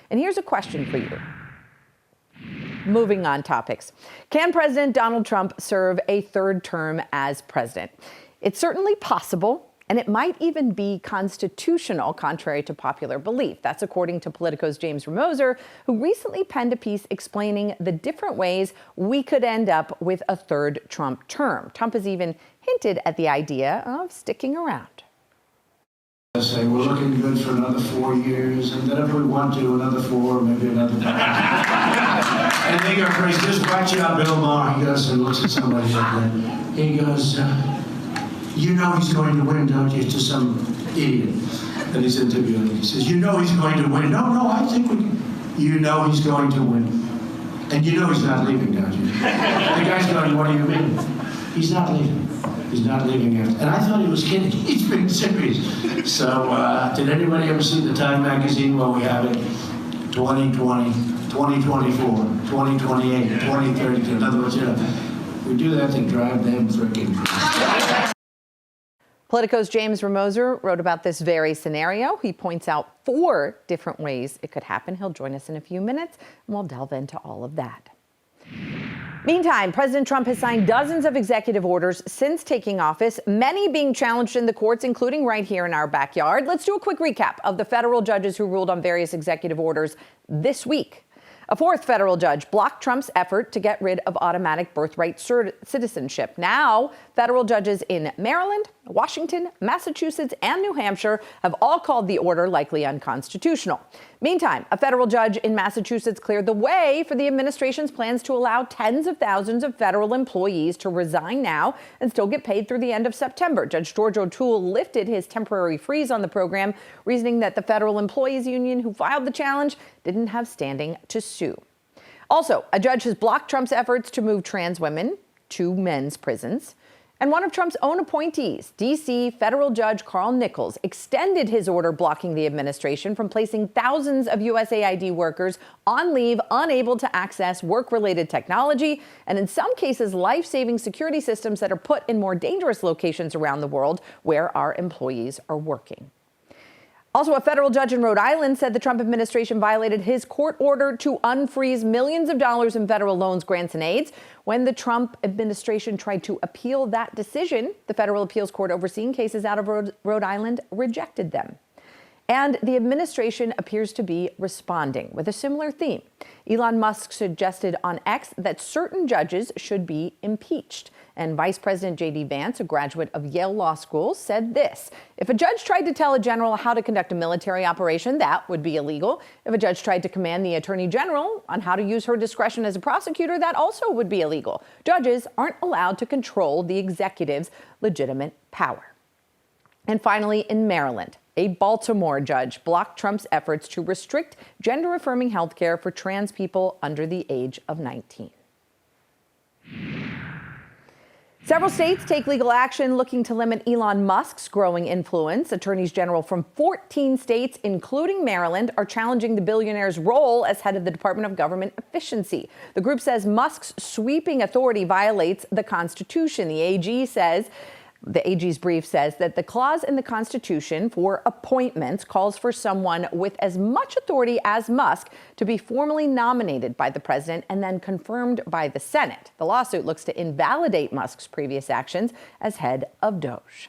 And here's a question for you. Moving on topics. Can President Donald Trump serve a third term as president? It's certainly possible, and it might even be constitutional, contrary to popular belief. That's according to Politico's James Ramoser, who recently penned a piece explaining the different ways we could end up with a third Trump term. Trump has even hinted at the idea of sticking around. I say we're looking good for another 4 years, and then if we want to, another 4, maybe another 5. And they go crazy. Just watch out, Bill Maher. He goes and looks at somebody like that. He goes, you know he's going to win, don't you? To some idiot. And he's interviewing. He says, you know he's going to win. No, I think we can. You know he's going to win. And you know he's not leaving, don't you? The guy's going, what do you mean? He's not leaving. He's not leaving it. And I thought he was kidding. He's been serious. So, did anybody ever see the Time magazine? Well, we have it 2020, 2024, 2028, 2032. In other words, you know, we do that to drive them freaking crazy. Politico's James Ramoser wrote about this very scenario. He points out 4 different ways it could happen. He'll join us in a few minutes, and we'll delve into all of that. Meantime, President Trump has signed dozens of executive orders since taking office, many being challenged in the courts, including right here in our backyard. Let's do a quick recap of the federal judges who ruled on various executive orders this week. A 4th federal judge blocked Trump's effort to get rid of automatic birthright citizenship. Now, federal judges in Maryland, Washington, Massachusetts, and New Hampshire have all called the order likely unconstitutional. Meantime, a federal judge in Massachusetts cleared the way for the administration's plans to allow tens of thousands of federal employees to resign now and still get paid through the end of September. Judge George O'Toole lifted his temporary freeze on the program, reasoning that the federal employees union who filed the challenge didn't have standing to sue. Also, a judge has blocked Trump's efforts to move trans women to men's prisons. And one of Trump's own appointees, D.C. federal judge Carl Nichols, extended his order blocking the administration from placing thousands of USAID workers on leave, unable to access work-related technology, and in some cases, life-saving security systems that are put in more dangerous locations around the world where our employees are working. Also, a federal judge in Rhode Island said the Trump administration violated his court order to unfreeze millions of dollars in federal loans, grants, and aids. When the Trump administration tried to appeal that decision, the federal appeals court overseeing cases out of Rhode Island rejected them. And the administration appears to be responding with a similar theme. Elon Musk suggested on X that certain judges should be impeached. And Vice President J.D. Vance, a graduate of Yale Law School, said this: if a judge tried to tell a general how to conduct a military operation, that would be illegal. If a judge tried to command the attorney general on how to use her discretion as a prosecutor, that also would be illegal. Judges aren't allowed to control the executive's legitimate power. And finally, in Maryland, a Baltimore judge blocked Trump's efforts to restrict gender-affirming health care for trans people under the age of 19. Several states take legal action looking to limit Elon Musk's growing influence. Attorneys general from 14 states, including Maryland, are challenging the billionaire's role as head of the Department of Government Efficiency. The group says Musk's sweeping authority violates the Constitution. The AG's brief says that the clause in the Constitution for appointments calls for someone with as much authority as Musk to be formally nominated by the president and then confirmed by the Senate. The lawsuit looks to invalidate Musk's previous actions as head of DOJ.